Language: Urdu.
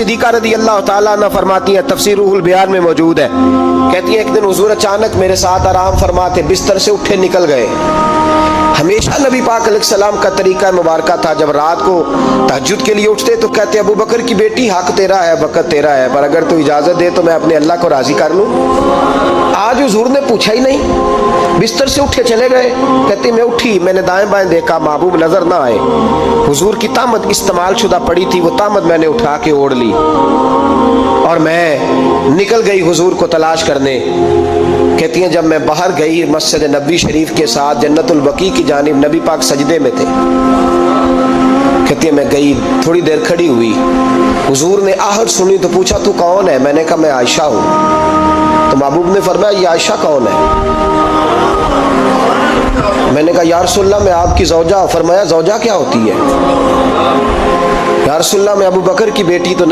صدیقہ رضی اللہ تعالیٰ عنہ فرماتی ہیں، تفسیر روح البیان میں موجود ہے، کہتی ہیں ایک دن حضور اچانک میرے ساتھ آرام فرماتے بستر سے اٹھے نکل گئے۔ ہمیشہ نبی پاک علیہ السلام کا طریقہ مبارکہ تھا، جب رات کو تہجد کے لیے اٹھتے تو کہتے ابو بکر کی بیٹی حق تیرا ہے، وقت تیرا ہے، پر اگر تو اجازت دے تو میں اپنے اللہ کو راضی کر لوں۔ آج حضور نے پوچھا ہی نہیں، بستر سے اٹھے چلے گئے۔ کہتے میں اٹھی، میں نے دائیں بائیں دیکھا، محبوب نظر نہ آئے۔ حضور کی طامت استعمال شدہ پڑی تھی، وہ طامت میں نے اٹھا کے اوڑھ لی اور میں نکل گئی حضور کو تلاش کرنے۔ کہتی ہیں جب میں باہر گئی مسجد نبوی شریف کے ساتھ جنت البقیع کی جانب، نبی پاک سجدے میں تھے۔ کہتی ہیں میں گئی، تھوڑی دیر کھڑی ہوئی، حضور نے آہٹ سنی تو پوچھا تو کون ہے؟ میں نے کہا میں عائشہ ہوں۔ تو محبوب نے فرمایا یہ عائشہ کون ہے؟ میں نے کہا یا رسول اللہ میں آپ کی زوجہ۔ فرمایا زوجہ کیا ہوتی ہے؟ یا رسول اللہ میں ابو بکر کی بیٹی۔ تو